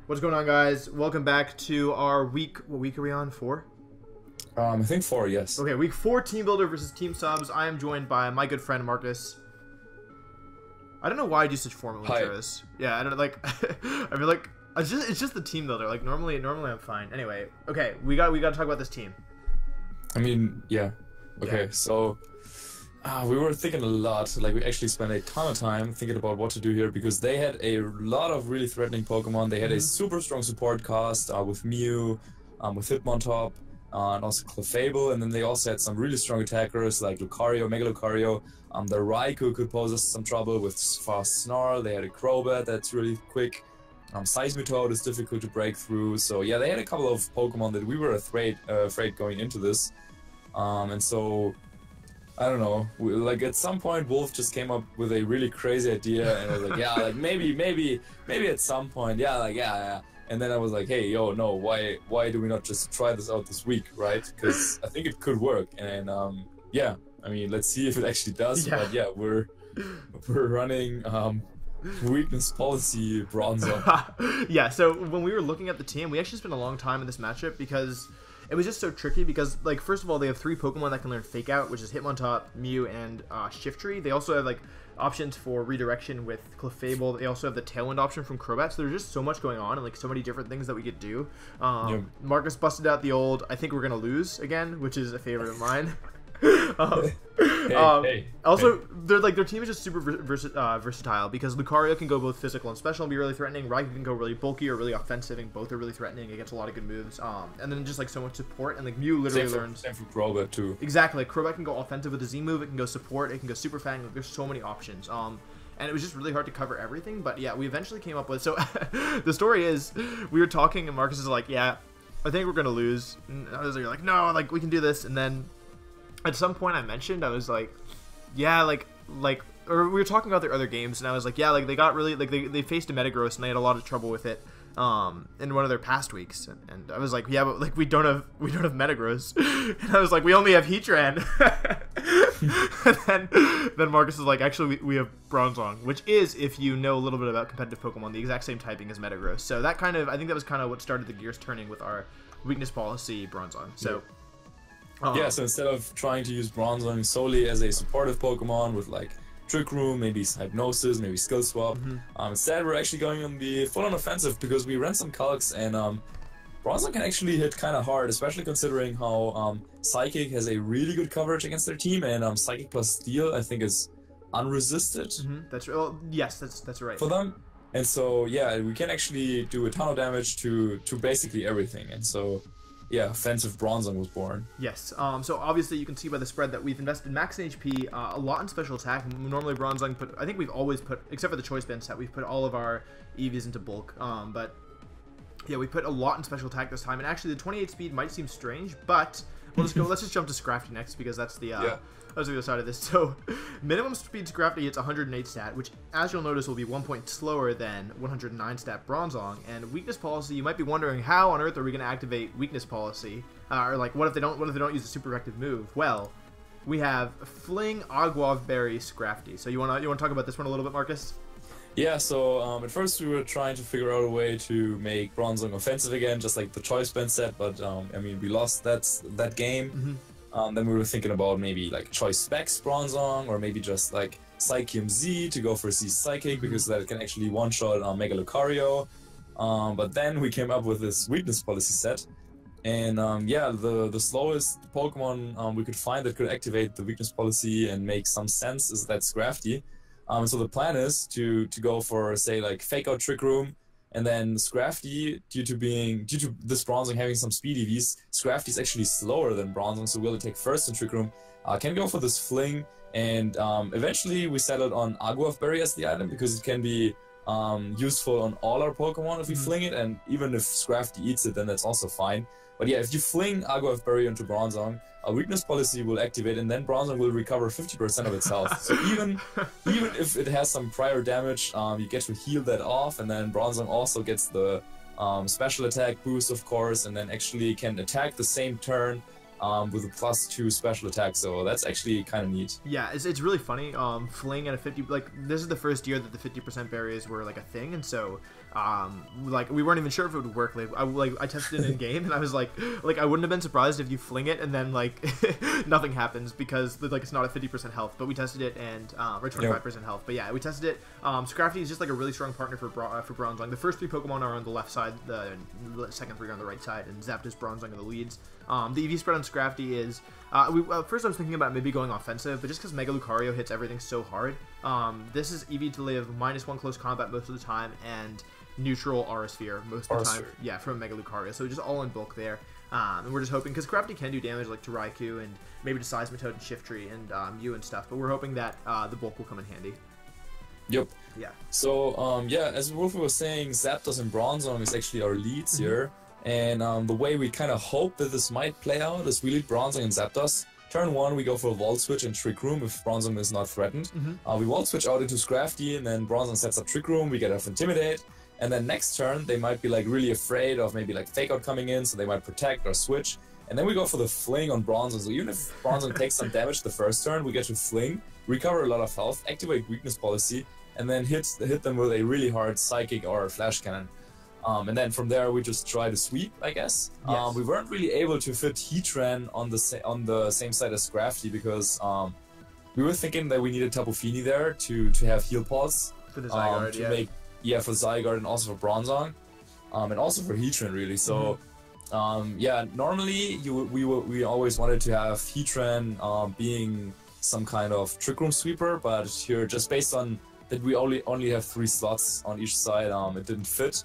What's going on, guys? Welcome back to our week. What week are we on? 4? I think 4, yes. Okay, week 4 Team Builder versus Team Subs. I am joined by my good friend Marcus. I don't know why I do such formal intros. Yeah, I don't like. I mean, like, it's just the Team Builder. Like normally I'm fine. Anyway, okay, we got to talk about this team. I mean, yeah. Okay, so we were thinking a lot. Like, we actually spent a ton of time thinking about what to do here because they had a lot of really threatening Pokemon. They had a super strong support cast with Mew, with Hitmontop, and also Clefable, and then they also had some really strong attackers like Lucario, Mega Lucario. The Raikou could pose us some trouble with fast Snarl. They had a Crobat that's really quick. Seismitoad is difficult to break through. So yeah, they had a couple of Pokemon that we were afraid going into this. And so, I don't know, like at some point Wolf just came up with a really crazy idea and I was like, yeah, like maybe at some point, yeah. And then I was like, hey, yo, no, why do we not just try this out this week, right? Because I think it could work. And yeah, I mean, let's see if it actually does. Yeah. But yeah, we're running weakness policy Bronzong. Yeah, so when we were looking at the team, we actually spent a long time in this matchup because it was just so tricky because, like, first of all, they have 3 Pokemon that can learn Fake Out, which is Hitmontop, Mew, and Shiftry. They also have, like, options for redirection with Clefable. They also have the Tailwind option from Crobat, so there's just so much going on and, like, so many different things that we could do. Marcus busted out the old, I think we're going to lose again, which is a favorite of mine. Also, their team is just super versatile because Lucario can go both physical and special and be really threatening. Raikou can go really bulky or really offensive, and both are really threatening against a lot of good moves. And then just like so much support, and like Mew literally learns. Same for Crobat too. Exactly, Crobat can go offensive with the Z-move. It can go support. It can go super fang. Like, there's so many options. And it was just really hard to cover everything. But yeah, we eventually came up with. So the story is, we were talking, and Marcus is like, "Yeah, I think we're gonna lose." And I was like, "No, like we can do this." And then at some point I mentioned, I was like, yeah, like, or we were talking about their other games, and I was like, yeah, like, they got really, like, they faced a Metagross, and they had a lot of trouble with it, in one of their past weeks, and I was like, yeah, but, like, we don't have Metagross, and I was like, we only have Heatran, and then Marcus is like, actually, we have Bronzong, which is, if you know a little bit about competitive Pokemon, the exact same typing as Metagross, so that kind of, I think that was kind of what started the gears turning with our weakness policy Bronzong, so... Yeah, so instead of trying to use Bronzong solely as a supportive Pokemon with like Trick Room, maybe Hypnosis, maybe Skill Swap, instead we're actually going on the full-on offensive because we ran some calcs and Bronzong can actually hit kind of hard, especially considering how Psychic has a really good coverage against their team, and Psychic plus Steel I think is unresisted. That's right. Well, yes, that's right. For them, and so yeah, we can actually do a ton of damage to basically everything, and so. Yeah, offensive Bronzong was born. Yes. So obviously you can see by the spread that we've invested max in HP, a lot in special attack. Normally Bronzong I think we've always put, except for the Choice Band set, we've put all of our EVs into bulk. But yeah, we put a lot in special attack this time. And actually the 28 speed might seem strange, but let's just jump to Scrafty next because that's the that's the other side of this. So minimum speed Scrafty hits 108 stat, which as you'll notice will be 1 point slower than 109 stat Bronzong. And weakness policy, you might be wondering how on earth are we going to activate weakness policy, or like what if they don't use a super effective move? Well, we have Fling, Aguav Berry, Scrafty. So you want to talk about this one a little bit, Marcus? Yeah, so at first we were trying to figure out a way to make Bronzong offensive again, just like the Choice Band set, but I mean we lost that game. Then we were thinking about maybe like Choice Specs Bronzong, or maybe just like Psychium Z to go for Z Psychic because that can actually one-shot Mega Lucario. But then we came up with this weakness policy set, and yeah, the slowest Pokemon we could find that could activate the weakness policy and make some sense is that Scrafty. So the plan is to go for, say, like Fake Out Trick Room, and then Scrafty, due to this Bronzong having some speed EVs, Scrafty is actually slower than Bronzong, so we'll take first in Trick Room. Can go for this Fling, and eventually we settled on Aguav Berry as the item because it can be useful on all our Pokemon if we fling it, and even if Scrafty eats it, then that's also fine. But yeah, if you fling Aguav Berry into Bronzong, a weakness policy will activate, and then Bronzong will recover 50% of its health. So even if it has some prior damage, you get to heal that off, and then Bronzong also gets the special attack boost, of course, and then actually can attack the same turn with a +2 special attack, so that's actually kind of neat. Yeah, it's really funny. Fling at a 50, like, this is the first year that the 50% berries were like a thing, and so like we weren't even sure if it would work. I tested it in game, and I was like I wouldn't have been surprised if you fling it and then like nothing happens because like it's not at 50% health. But we tested it and or 25% health. But yeah, we tested it. Scrafty is just like a really strong partner for Bronzong. The first 3 Pokemon are on the left side, the second 3 are on the right side, and Zapdos, Bronzong are the leads. The EV spread on Scrafty is first I was thinking about maybe going offensive, but just because Mega Lucario hits everything so hard, this is EV to live -1 close combat most of the time and neutral Aura Sphere most of the time. Yeah, from Mega Lucario. So just all in bulk there. And we're just hoping, because Scrafty can do damage like to Raikou and maybe to Seismitoad and Shiftry and Mew and stuff, but we're hoping that the bulk will come in handy. Yep. Yeah. So, yeah, as Wolfey was saying, Zapdos and Bronzong is actually our leads here. And the way we kind of hope that this might play out is we lead Bronzong and Zapdos. Turn 1, we go for a Volt Switch and Trick Room if Bronzong is not threatened. We Volt Switch out into Scrafty, and then Bronzong sets up Trick Room, we get off Intimidate. And then next turn, they might be like really afraid of maybe like Fake Out coming in, so they might protect or switch. And then we go for the Fling on Bronzong. So even if Bronzong takes some damage the first turn, we get to Fling, recover a lot of health, activate Weakness Policy, and then hit them with a really hard Psychic or Flash Cannon. And then from there, we just try to sweep, I guess. Yes. We weren't really able to fit Heatran on the same side as Scrafty because we were thinking that we needed Tapu Fini there to have heal pods. For the Zygarde, for Zygarde and also for Bronzong, and also for Heatran really. So, yeah, normally we always wanted to have Heatran being some kind of Trick Room sweeper, but here just based on that we only have 3 slots on each side, it didn't fit.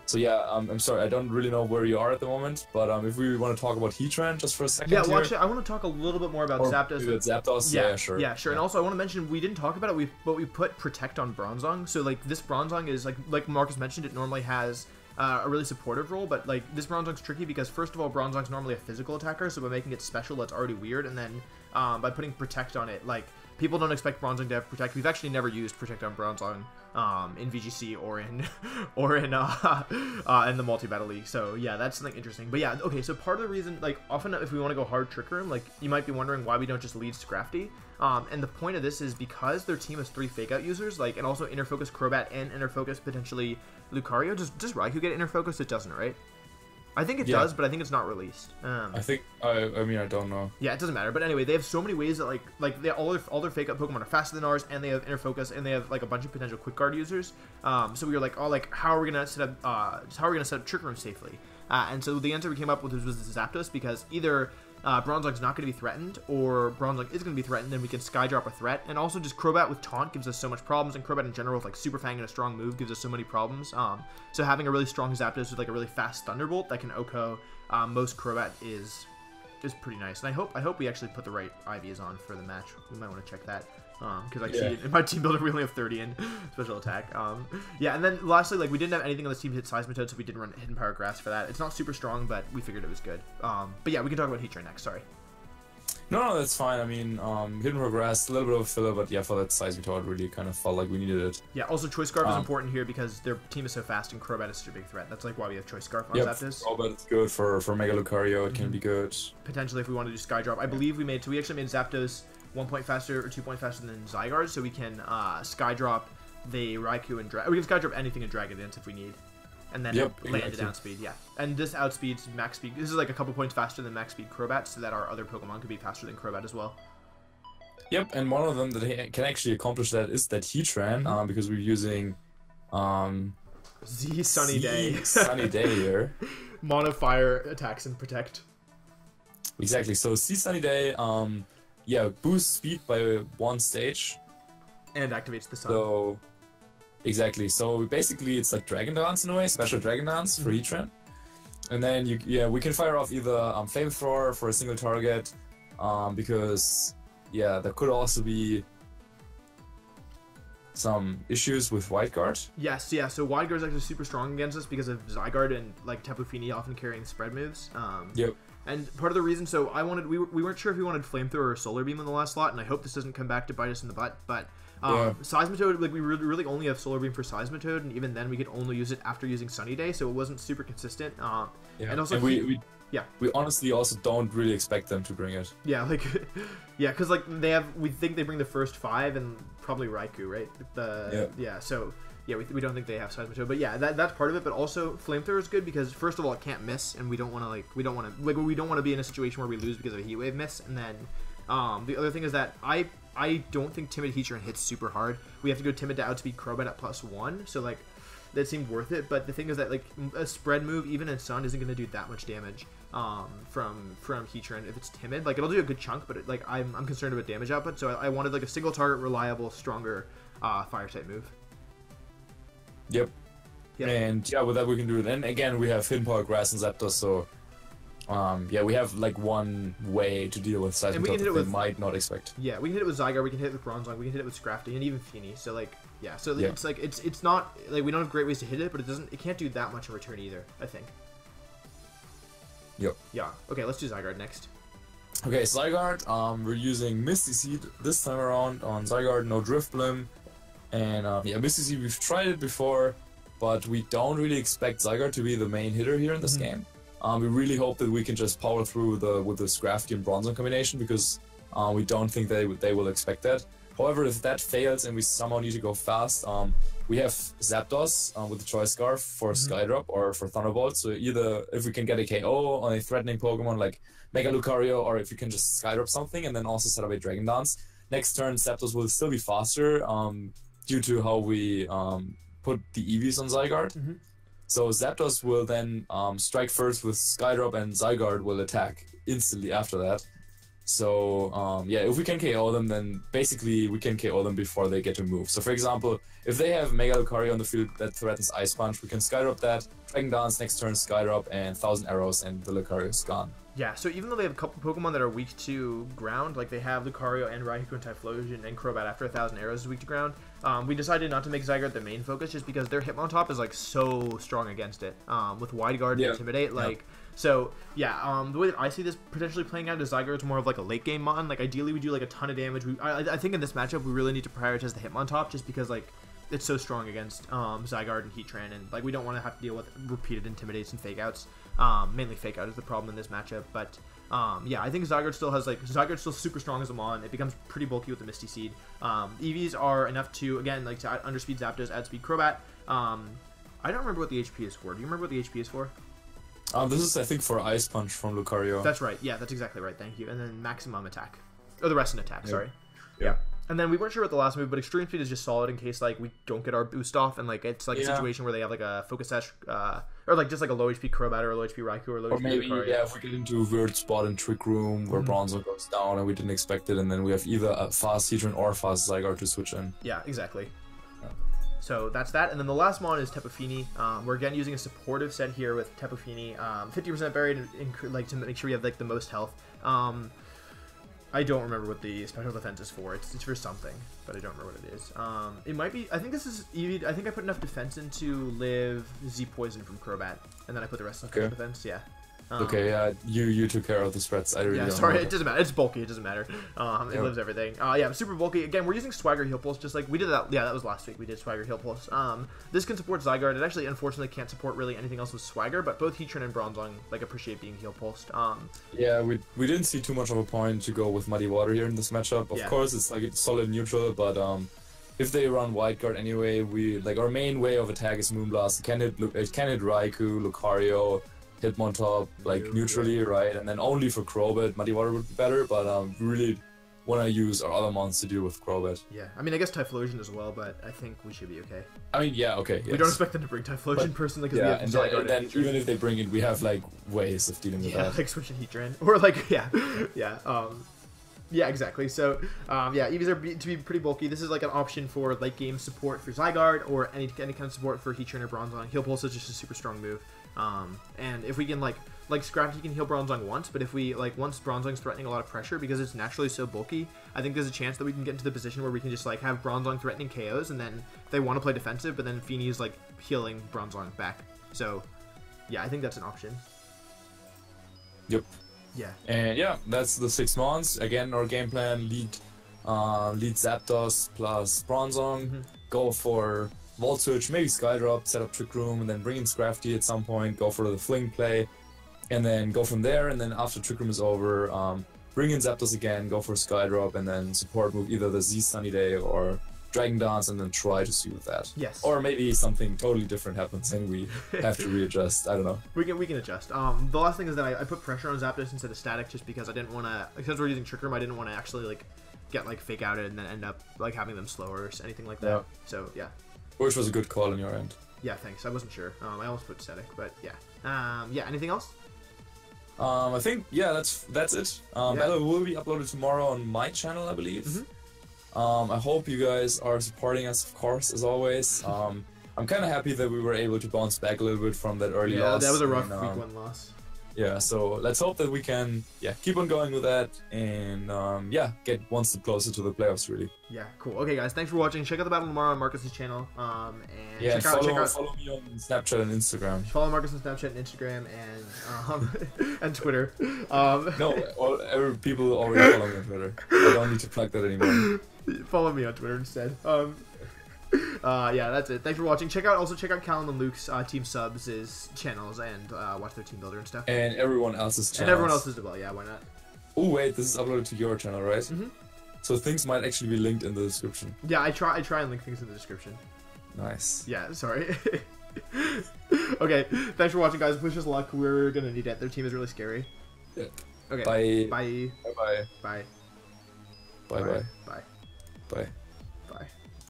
So yeah, I'm sorry, I don't really know where you are at the moment, but if we want to talk about Heatran just for a second. Yeah, well, actually, I want to talk a little bit more about Zapdos. Zapdos, yeah, sure. Yeah, sure. And also, I want to mention we didn't talk about it, but we put Protect on Bronzong. So like this Bronzong is like Marcus mentioned, it normally has a really supportive role, but like this Bronzong's tricky because first of all, Bronzong's normally a physical attacker, so by making it special, that's already weird, and then by putting Protect on it, like people don't expect Bronzong to have Protect. We've actually never used Protect on Bronzong in VGC or in the multi-battle league. So yeah, that's something interesting. But yeah, okay. So part of the reason, like, often if we want to go hard Trick Room, like you might be wondering why we don't just lead Scrafty. And the point of this is because their team has 3 Fake Out users, like, and also Inner Focus Crobat and Inner Focus potentially Lucario. Does Raikou get Inner Focus? It doesn't, right? I think it does, but I think it's not released. I think I mean I don't know. Yeah, it doesn't matter. But anyway, they have so many ways that like they all their Fake Out Pokemon are faster than ours, and they have Inner Focus, and they have like a bunch of potential Quick Guard users. So we were like, oh, like how are we gonna set up Trick Room safely? And so the answer we came up with was Zapdos, because either Bronzong's not going to be threatened, or Bronzong is going to be threatened, then we can Skydrop a threat. And also just Crobat with Taunt gives us so much problems, and Crobat in general with like Super Fang and a strong move gives us so many problems. So having a really strong Zapdos with like a really fast Thunderbolt that can OHKO most Crobat is pretty nice. And I hope we actually put the right IVs on for the match. We might want to check that. Because I see in my team builder we only have 30 in special attack. Yeah, and then lastly, like we didn't have anything on this team hit Seismitoad, so we didn't run Hidden Power Grass for that. It's not super strong, but we figured it was good. But yeah, we can talk about Heatran next. Sorry. No, that's fine. I mean, Hidden Power Grass, a little bit of a filler, but yeah, for that Seismitoad, really kind of felt like we needed it. Yeah. Also, Choice Scarf is important here because their team is so fast, and Crobat is such a big threat. That's like why we have Choice Scarf on Zapdos. Crobat is good for Mega Lucario. It can be good. Potentially, if we want to do Skydrop, I believe we actually made Zapdos 1 point faster or 2 point faster than Zygarde, so we can Skydrop the Raikou and we can Skydrop anything and drag it in if we need, and then land it down speed. Yeah, and this outspeeds max speed. This is like a couple points faster than max speed Crobat, so that our other Pokemon could be faster than Crobat as well. Yep, and one of them that can actually accomplish that is that Heatran, because we're using Sunny Day here. Mono Fire attacks and protect. Exactly. So Sunny Day. Yeah, boosts speed by 1 stage. And activates the sun. So, exactly. So basically it's like Dragon Dance in a way, special Dragon Dance for Heatran. And then we can fire off either Flamethrower for a single target, because there could also be some issues with Wide Guard. Yes, yeah. So Wide Guard is actually super strong against us because of Zygarde and like Tapu Fini often carrying spread moves. Yep. And part of the reason, so we weren't sure if we wanted Flamethrower or Solar Beam in the last slot, and I hope this doesn't come back to bite us in the butt, but Seismitoad, like we really only have Solar Beam for Seismitoad, and even then we could only use it after using Sunny Day, so it wasn't super consistent. And also we honestly also don't really expect them to bring it. Yeah, like because like we think they bring the first 5 and probably Raikou, right? So yeah, we don't think they have Seismitoad. But yeah, that's part of it. But also, Flamethrower is good because first of all, it can't miss, and we don't want to be in a situation where we lose because of a Heat Wave miss. And then the other thing is that I don't think Timid Heatran hits super hard. We have to go Timid to outspeed Crobat at +1, so like that seemed worth it. But the thing is that like a spread move, even in Sun, isn't going to do that much damage from Heatran if it's Timid. Like it'll do a good chunk, but like I'm concerned about damage output, so I wanted like a single target, reliable, stronger fire type move. Yep. Yeah. And yeah, with that we can do it. And again, we have Hidden Power Grass and Zapdos, so yeah, we have like one way to deal with Seismitoad that we might not expect. Yeah, we can hit it with Zygarde, we can hit it with Bronzong, we can hit it with Scrafty, and even Fini. So like, yeah, so yeah. It's like it's not like we don't have great ways to hit it, but it can't do that much in return either, I think. Yep. Yeah. Okay, let's do Zygarde next. Okay, Zygarde, we're using Misty Seed this time around on Zygarde, no Drift Blim. And yeah, Misty Seed, we've tried it before, but we don't really expect Zygarde to be the main hitter here in this game. We really hope that we can just power through with the Scrafty and Bronzong combination, because we don't think they will expect that. However, if that fails and we somehow need to go fast, we have Zapdos with the Choice Scarf for Skydrop or for Thunderbolt. So either if we can get a KO on a threatening Pokemon like Mega Lucario, or if you can just Skydrop something and then also set up a Dragon Dance. Next turn, Zapdos will still be faster due to how we put the EVs on Zygarde. So Zapdos will then strike first with Skydrop, and Zygarde will attack instantly after that. So yeah, if we can KO them, then basically we can KO them before they get to move. So for example, if they have Mega Lucario on the field that threatens Ice Punch, we can Skydrop that, Dragon Dance, next turn Skydrop, and 1000 Arrows, and the Lucario is gone. Yeah, so even though they have a couple Pokemon that are weak to ground, like they have Lucario and Raikou and Typhlosion, and Crobat after 1000 Arrows is weak to ground, we decided not to make Zygarde the main focus just because their Hitmontop is like so strong against it. With Wide Guard and Intimidate, like so yeah. The way that I see this potentially playing out is Zygarde is more of like a late game mon. Like ideally we do like a ton of damage. I think in this matchup we really need to prioritize the Hitmontop just because like it's so strong against Zygarde and Heatran, and like we don't want to have to deal with repeated Intimidates and Fake Outs. Mainly Fake Out is the problem in this matchup, but yeah, I think Zygarde still super strong as a mon. It becomes pretty bulky with the Misty Seed. EVs are enough to, again, like to underspeed Zapdos, outspeed Crobat. I don't remember what the HP is for. Do you remember what the HP is for? This is, I think, for Ice Punch from Lucario. That's right. Yeah, that's exactly right. Thank you. And then maximum attack. Or the rest in attack, sorry. Yeah. And then we weren't sure about the last move, but Extreme Speed is just solid in case like we don't get our boost off, and like it's like a situation where they have like a Focus Sash, or like just like a low HP Crobat or a low HP Raikou or low HP maybe Lucario. Yeah, if we get into a weird spot in Trick Room where Bronzong goes down and we didn't expect it, and then we have either a fast Heatran or fast Zygarde to switch in. Yeah, exactly. So that's that, and then the last mon is Tapu Fini. We're again using a supportive set here with Tapu Fini, 50% buried, like to make sure we have like the most health. I don't remember what the special defense is for. It's for something, but I don't remember what it is. It might be. I think this is EV. I think I put enough defense in to live Z Poison from Crobat, and then I put the rest on special defense. Yeah. Okay, yeah, you took care of the spreads. I really don't sorry, know. it doesn't matter. It's bulky. It doesn't matter. It lives everything. Yeah, super bulky. Again, we're using Swagger Heal Pulse, just like we did that. Yeah, that was last week. We did Swagger Heal Pulse. This can support Zygarde. It actually, unfortunately, can't support really anything else with Swagger, but both Heatran and Bronzong like appreciate being heal pulsed. Yeah, we didn't see too much of a point to go with Muddy Water here in this matchup. Of course, it's like it's solid neutral, but if they run Wide Guard anyway, we like our main way of attack is Moonblast. It can hit Raikou, Lucario, Hitmontop, like neutrally, right? And then only for Crobat, Muddy Water would be better, but we really want to use our other mons to deal with Crobat. Yeah, I mean, I guess Typhlosion as well, but I think we should be okay. I mean, yeah, okay. Yes. We don't expect them to bring Typhlosion personally, because yeah, and then even if they bring it, we have like ways of dealing with that. Yeah, like switching Heatran, or like yeah, exactly. So, yeah, EVs are to be pretty bulky. This is like an option for late game support for Zygarde, or any kind of support for Heatran or Bronzong. Heal Pulse is just a super strong move. And if we can like Scrafty can heal Bronzong once, but if we once Bronzong's threatening a lot of pressure because it's naturally so bulky, I think there's a chance that we can get into the position where we can just like have Bronzong threatening KOs, and then they want to play defensive, but then Fini is like healing Bronzong back. So, yeah, I think that's an option. Yep. Yeah. And yeah, that's the 6 mons. Again, our game plan: lead Zapdos plus Bronzong, go for Volt Switch, maybe Skydrop, set up Trick Room, and then bring in Scrafty at some point, go for the Fling play, and then go from there. And then after Trick Room is over, bring in Zapdos again, go for Skydrop, and then support move either the Z Sunny Day or Dragon Dance and then try to see with that. Yes. Or maybe something totally different happens and we have to readjust. I don't know. We can adjust. The last thing is that I put pressure on Zapdos instead of static just because I didn't want to, because we're using Trick Room, I didn't want to actually like get like fake outed and then end up like having them slower or anything like that. Yeah. So yeah. Which was a good call on your end. Yeah, thanks. I wasn't sure. I almost put static, but yeah. Yeah. Anything else? I think that's it. Battle will be uploaded tomorrow on my channel, I believe. I hope you guys are supporting us, of course, as always. I'm kind of happy that we were able to bounce back a little bit from that early loss. Yeah, that was a rough week 1 loss. Yeah, so let's hope that we can keep on going with that and get one step closer to the playoffs, really. Yeah, cool. Okay, guys, thanks for watching. Check out the battle tomorrow on Marcus's channel. And follow me on Snapchat and Instagram. Follow Marcus on Snapchat and Instagram and and Twitter. No, people already follow me on Twitter. I don't need to plug that anymore. Follow me on Twitter instead. Yeah, that's it. Thanks for watching. Also check out Callan and Luke's Team Subs' channels and watch their Teambuilder and stuff. And everyone else's channels. And everyone else's as well. Yeah, why not? Oh wait, this is uploaded to your channel, right? So things might actually be linked in the description. Yeah, I try and link things in the description. Nice. Yeah, sorry. Okay, thanks for watching, guys. Wish us luck. We're gonna need it. Their team is really scary. Yeah. Okay. Bye. Bye. Bye. Bye. Bye. Bye. Bye. Bye.